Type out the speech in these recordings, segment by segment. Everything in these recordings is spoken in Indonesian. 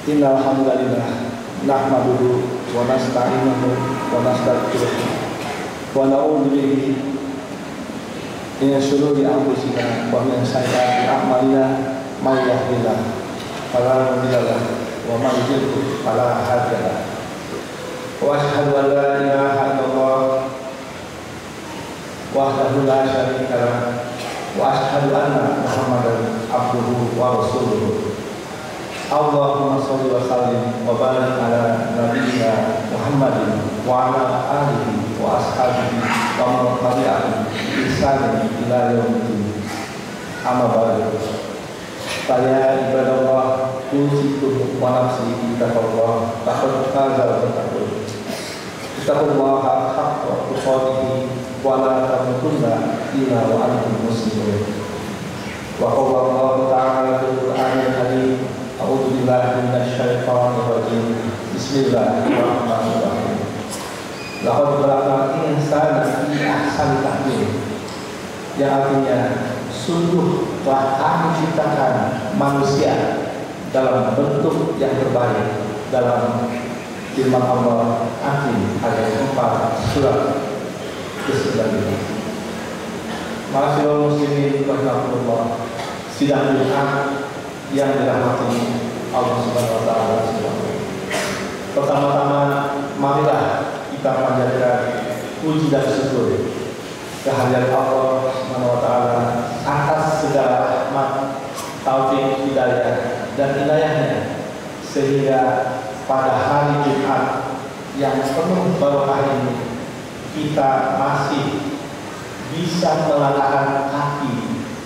Innal hamdalillah nahmaduhu wa nasta'inuhu wa nastaghfiruh wa na'udzu bihi min shururi anfusina wa min sayyiati a'malina may yahdihillahu fala mudilla lahu wa may yudlil fala hadiya lahu. Wa asyhadu an la ilaha illallah wahdahu la syarika lahu wa asyhadu anna Muhammadan abduhu wa rasuluh. Allahumma sholli wa sallim wa barik ala nabiyyina Muhammadin wa ala alihi wa ashabihi wa man tabi'ahum bi ihsanin ila yaumil amma ba'du. Saya ibadallah usikum wa nafsi taqwa taqwa kazal taqwa. Ittaqullaha haqqa tuqatih wa la tamutunna illa wa antum muslimun. Wa qala Allah ta'ala fil Qur'anil Karim, a'udzu billahi minasyaitonir rajim. Bismillahirrahmanirrahim. Laqad khalaqnal insana fi ahsani taqwim. Yang artinya sungguh telah kami ciptakan manusia dalam bentuk yang terbaik. Dalam firman Allah Al-Hakim ayat 4 surat ke-19. Ma'asyiral muslimin rahimakumullah. Sidang Jumat yang dirahmati Allah Subhanahu wa taala. Pertama-tama marilah kita panjatkan puji dan syukur kehadirat Allah Subhanahu wa taala atas segala rahmat, taufik, hidayah dan hidayahnya, sehingga pada hari Jumat yang penuh barokah ini kita masih bisa melangkahkan kaki,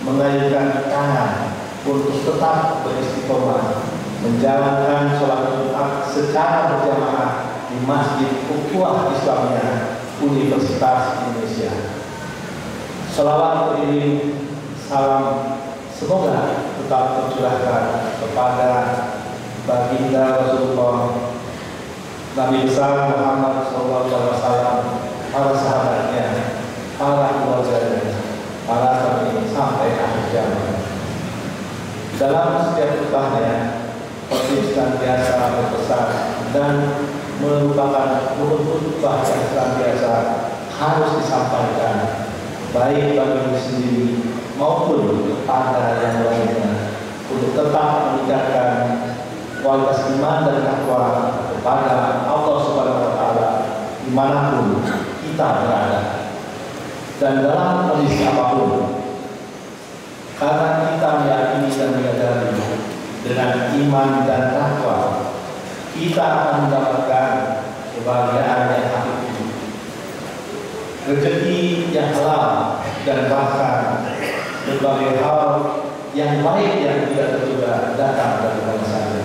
mengayunkan tangan untuk tetap beristiqomah menjalankan sholat Jumat secara berjamaah di Masjid Ukhuwah Islamiyah Universitas Indonesia. Shalawat beriring salam semoga tetap tercurahkan kepada baginda Rasulullah Nabi besar Muhammad SAW, para sahabatnya, para keluarganya, para tabi'in sampai akhir zaman. Dalam setiap khutbahnya, khotib senantiasa berpesan dan merupakan khutbah yang senantiasa harus disampaikan baik bagi diri sendiri maupun kepada yang lainnya untuk tetap meningkatkan kualitas iman dan takwa kepada Allah Subhanahu wa taala dimanapun kita berada dan dalam kondisi apapun. Karena kita meyakini dan menyadari dengan iman dan takwa kita akan mendapatkan kebahagiaan yang hakiki, rezeki yang halal, dan bahkan berbagai hal yang baik yang tidak terduga datang dari mana saja,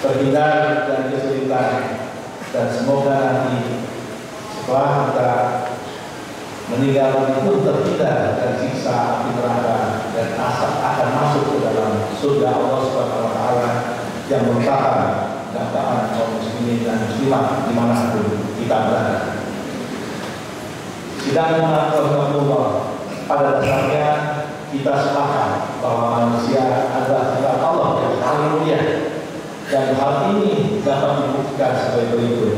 terhindar dari kesulitan, dan semoga nanti setelah kita meninggal pun terhindar dari siksa api neraka dan asap akan masuk ke dalam surga Allah Subhanahu wa taala yang merupakan dambaan kaum muslimin dan muslimat dimanapun kita berada. Sidang Allah, pada dasarnya kita sepakat bahwa manusia adalah ciptaan Allah yang paling mulia, dan hal ini dapat dibuktikan sebagai berikut.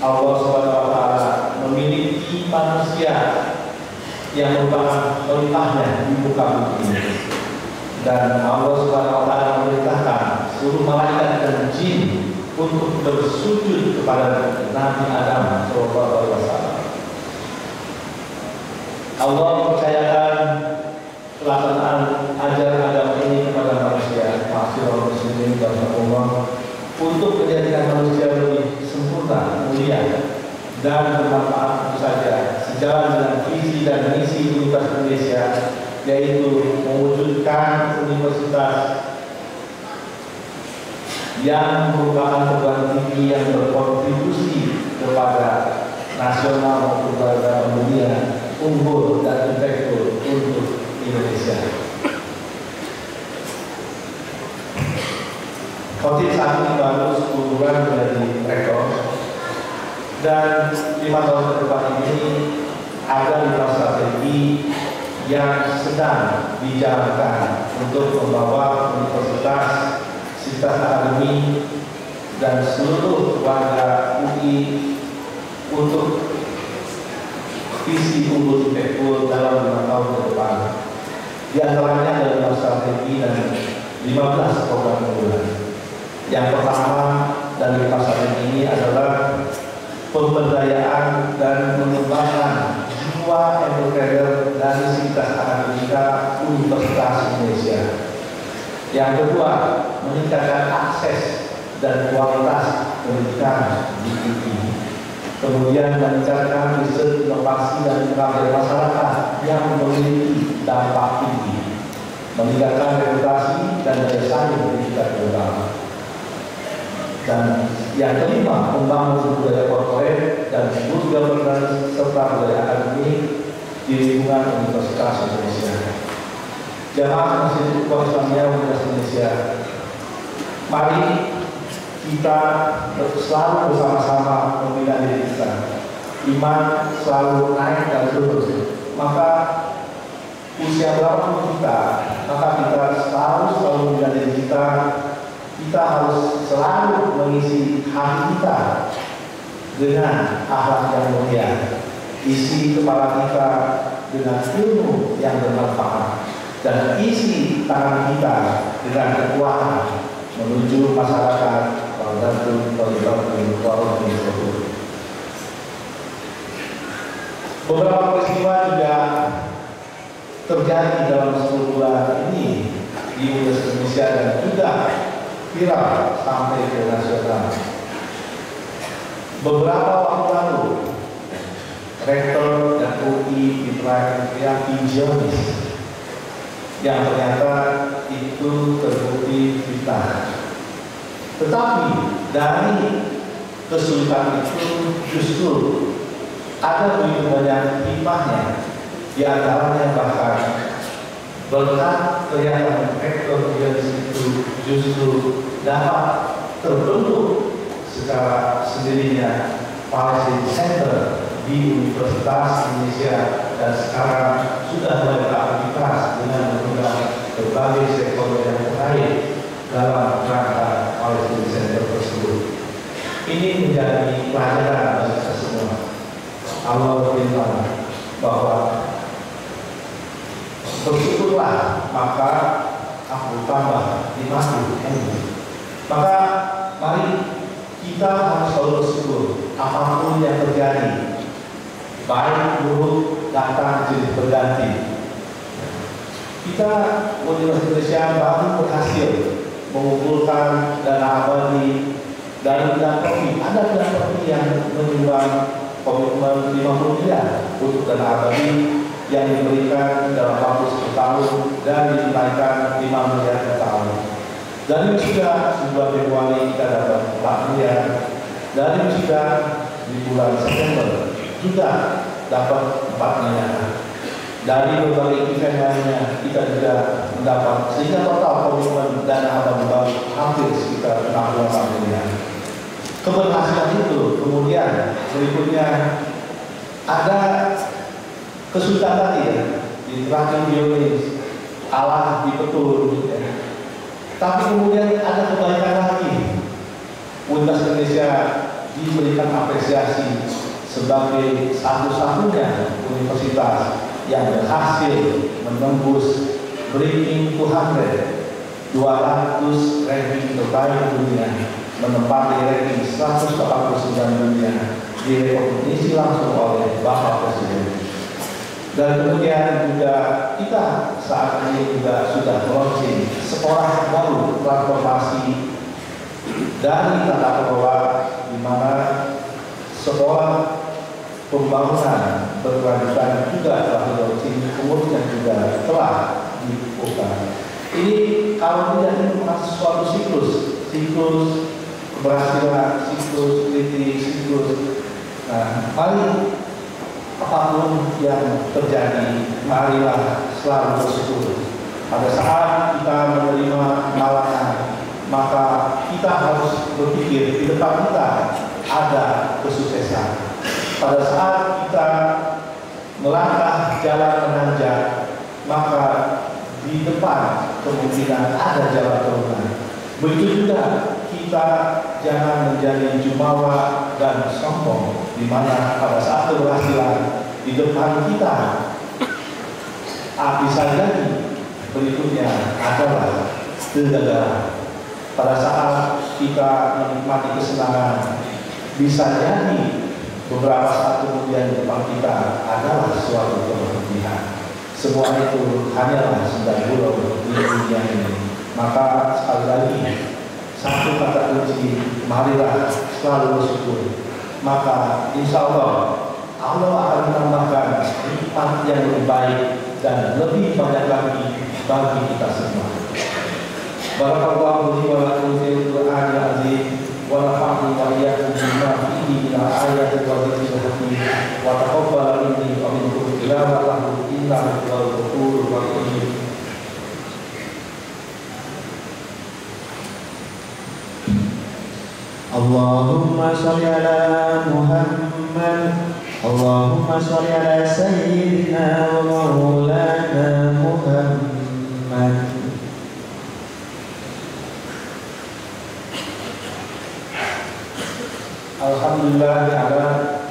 Allah Subhanahu wa taala memiliki manusia yang merupakan pelitahnya di muka bumi ini, dan Allah Subhanahu wa taala memerintahkan seluruh malaikat dan jin untuk bersujud kepada Nabi Adam sallallahu alaihi wasallam. Allah percayakan pelaksanaan ajaran agama ini kepada manusia, ma'asyiral muslimin dan Allah, untuk menjadikan manusia lebih sempurna, mulia, dan bermanfaat tentu saja sejalan dengan visi dan misi Universitas Indonesia, yaitu mewujudkan universitas yang merupakan perguruan tinggi yang berkontribusi kepada nasional maupun kepada dunia, unggul dan impactful untuk Indonesia. Khotib saat ini baru 10 bulan menjadi rektor, dan 5 tahun ke depan ini ada 5 strategi yang sedang dijalankan untuk membawa universitas akademi dan seluruh warga UI untuk visi unggul Impekul dalam 5 tahun ke depan. Di antaranya adalah strategi dan 15 program unggulan. Yang pertama dari strategi ini adalah pemberdayaan dan mengembangkan jiwa entrepreneur dari Sivitas Akademika Universitas Indonesia. Yang kedua, meningkatkan akses dan kualitas pendidikan di UI. Kemudian meningkatkan riset, inovasi dan pengabdian masyarakat yang memiliki dampak tinggi. Meningkatkan reputasi dan daya saing pendidikan global. Dan yang kelima, membangun budaya korporat dan good governance serta budaya akademik di lingkungan Universitas Indonesia. Jamaah Masjid Islamiyah Universitas Indonesia, mari kita selalu bersama-sama membina diri kita. Iman selalu naik dan turun. Maka usia berapapun kita, maka kita selalu membina diri kita. Kita harus selalu mengisi hati kita dengan akhlak yang mulia, isi kepala kita dengan ilmu yang bermanfaat, dan isi tangan kita dengan kekuatan menuju masyarakat. Beberapa peristiwa juga terjadi dalam 10 bulan ini di Universitas Indonesia dan juga viral sampai ke nasional. Beberapa waktu lalu, rektor dan UI diperlakukan yang pinjamis, yang ternyata itu terbukti fitnah. Tetapi dari kesulitan itu justru ada begitu banyak hikmahnya. Di antaranya bahkan berkat kelihatan rektor itu justru dapat terbentuk secara sendirinya Palestine Center di Universitas Indonesia, dan sekarang sudah mulai beraktivitas dengan mengundang berbagai sektor yang terkait dalam rangka Palestine Center tersebut. Ini menjadi pelajaran bagi kita semua. Allah berfirman bahwa bersyukurlah maka aku tambah 50.000. Maka mari kita harus selalu bersyukur apapun yang terjadi, baik buruk datang jadi berganti. Kita Universitas Indonesia baru berhasil mengumpulkan dana abadi dari filantropi. Ada filantropi yang menyumbang komitmen 50 miliar untuk dana abadi yang diberikan dalam waktu 10 tahun dan dinaikkan 5 miliar per tahun. Dari juga sebuah Februari kita dapat 4 miliar. Dari juga di bulan September juga dapat 4 miliar. Dari berbagai event lainnya kita juga mendapat, sehingga total komitmen dana abadi baru hampir sekitar 68 miliar. Keberhasilan itu kemudian berikutnya ada kesulitan tadi ya, di terakhir biologis, Allah dipetul ya. Tapi kemudian ada kebaikan lagi. Universitas Indonesia diberikan apresiasi sebagai satu-satunya universitas yang berhasil menembus Breaking 200 ranking terbaik dunia, menempati ranking 189 dunia, direkognisi langsung oleh Bapak Presiden. Dan kemudian juga kita saat ini juga sudah launching sekolah baru transformasi dari tata kelola, di mana sekolah pembangunan berkelanjutan juga telah launching, kemudian juga telah dibuka. Ini kalau tidak ini merupakan suatu siklus keberhasilan, siklus kritis, siklus. Nah, mari apapun yang terjadi, marilah selalu bersyukur. Pada saat kita menerima malangan, maka kita harus berpikir di depan kita ada kesuksesan. Pada saat kita melangkah jalan menanjak, maka di depan kemungkinan ada jalan turunan. Begitu juga kita kita jangan menjadi jumawa dan sombong, di mana pada saat keberhasilan di depan kita, bisa jadi berikutnya adalah kegagalan. Pada saat kita menikmati kesenangan, bisa jadi beberapa saat kemudian di depan kita adalah suatu keberhentian. Semua itu hanyalah sendal bolong di dunia ini. Maka sekali lagi, satu kata kunci, marilah selalu bersyukur. Maka insya Allah akan menambahkan nikmat yang lebih baik dan lebih banyak lagi bagi kita semua. Barakallahu li wa lakum fil Qur'anil azim wa nafa'ani wa iyyakum bima fihi min ayatin wa dzikril hakim wa taqabbal minni wa minkum tilawatahu innahu huwal ghafurur rahim. Allahumma sholli ala Muhammad, Allahumma sholli ala sayyidina wa maulana Muhammad. Alhamdulillah ala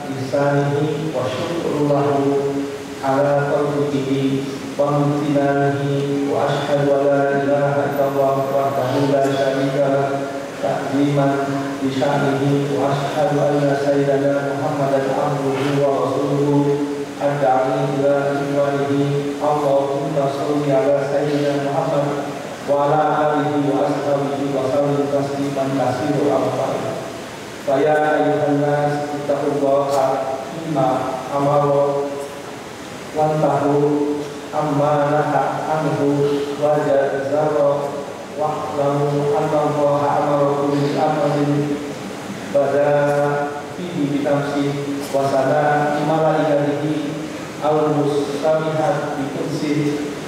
lisanihi wa syukurulahu ala taufiqihi wa mumtinanihi wa ashhadu an la ilaha illallah wahdahu la syarika lah ta'ziman li sya'nihi wa ashhadu anna sayyidana Muhammadan abduhu wa rasuluhu adda'i ila ridwanihi. Allahumma sholli ala sayyidina Muhammad wa ala alihi wa ashabihi wa sallim tasliman katsiran. Faya ayuhan nas ittaqullaha fima amara wantahu amma naha anhu wa jazara wa'lamu anna Allaha amarakum bil amrin bada fihi bitamsi wa sana malaikatihi al-mustamihat bi kursi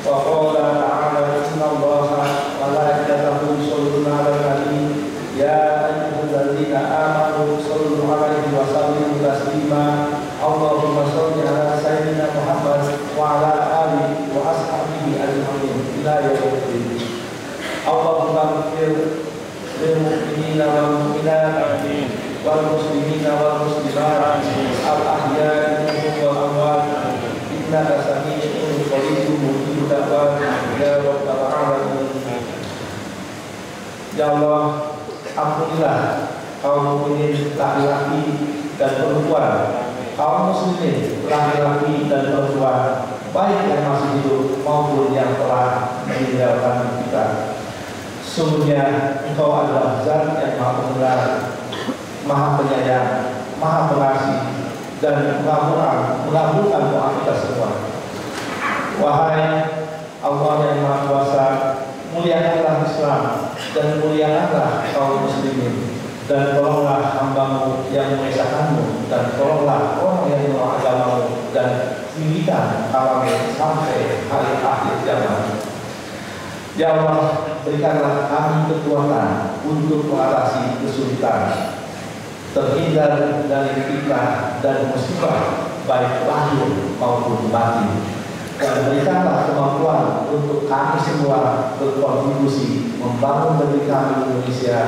wa qala ta'ala inna Allaha malaikatahu yusholluna 'alan nabi ya ayyuhalladzina amanu shollu 'alaihi wa sallimu taslima. Allahumma sholli ala sayyidina Muhammad wa ala alihi wa ashabihi ajma'in ila yaumil din. Allahumma ighfir lil mu'minina wal mu'minat wal muslimina wal muslimat al ahya'i minhum wal amwat innaka sami'un qaribun mujibud da'wat ya rabbal alamin. Ya Allah, ampunilah kaum mukminin laki-laki dan perempuan, kaum muslimin laki-laki dan perempuan, baik yang masih hidup maupun yang telah meninggalkan kita. Sungguhnya Engkau adalah Zat yang Maha Pemurah, Maha Penyayang, Maha Pengasih, dan mengabulkan doa kita semua. Wahai Allah yang Maha Kuasa, muliakanlah Islam dan muliakanlah kaum muslimin, dan tolonglah hamba-Mu yang mengesahkan-Mu, dan tolonglah orang yang menolak agama-Mu, dan tinggikan kami sampai hari akhir zaman. Ya Allah, berikanlah kami kekuatan untuk mengatasi kesulitan, terhindar dari fitnah dan musibah baik lahir maupun batin, dan berikanlah kemampuan untuk kami semua berkontribusi membangun negeri kami Indonesia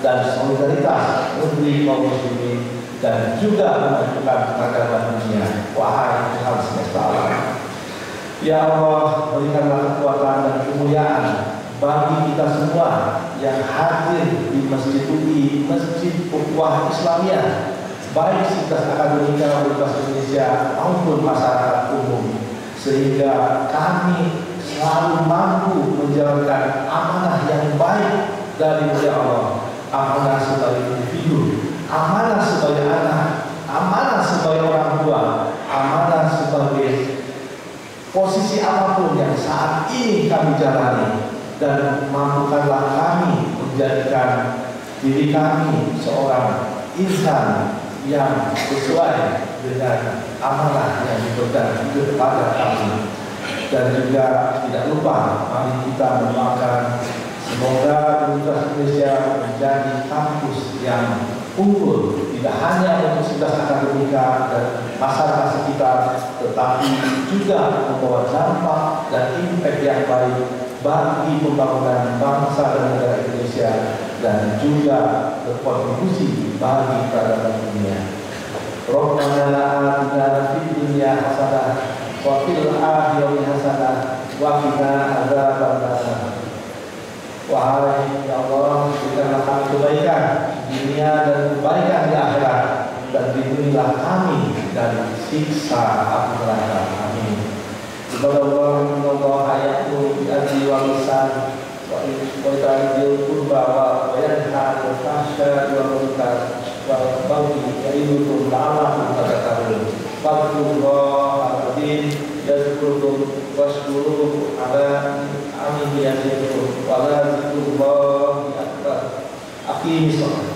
dan solidaritas negeri kaum muslimin, dan juga memajukan peradaban dunia. Wahai Tuhan semesta alam, ya Allah, berikanlah kekuatan dan kemuliaan bagi kita semua yang hadir di Masjid UI, Masjid Ukhuwah Islamiyah, baik Sivitas Akademika Universitas Indonesia maupun masyarakat umum, sehingga kami selalu mampu menjalankan amanah yang baik dari Allah, amanah sebagai individu, amanah sebagai anak, amanah sebagai orang tua, amanah sebagai posisi apapun yang saat ini kami jalani, dan mampukanlah kami menjadikan diri kami seorang insan yang sesuai dengan amanah yang diberikan kepada kami. Dan juga tidak lupa mari kita mendoakan semoga Universitas Indonesia menjadi kampus yang unggul, tidak hanya untuk Sivitas Akademika dan masyarakat sekitar, tetapi juga membawa dampak dan impact yang baik bagi pembangunan bangsa dan negara Indonesia dan juga berkontribusi bagi peradaban dunia. Rabbana atina fid dunya hasanah wa fil akhirati hasanah wa qina adzabannar. Wahai ya Allah, berikanlah kami kebaikan di dunia dan kebaikan di akhirat, dan lindungilah kami dari siksa api neraka. Amin. Allah ayatku bi'adli wa lisan wa ta'idil kurba wa yanha al-fahsya wa munkar wa baghi ya'idukum la'alakum tadhakkarun. Fadlullah al-azim yazkurukum washkuruhu ala amin yazkurukum wa la zikrullahi akbar. Aqimis shalah.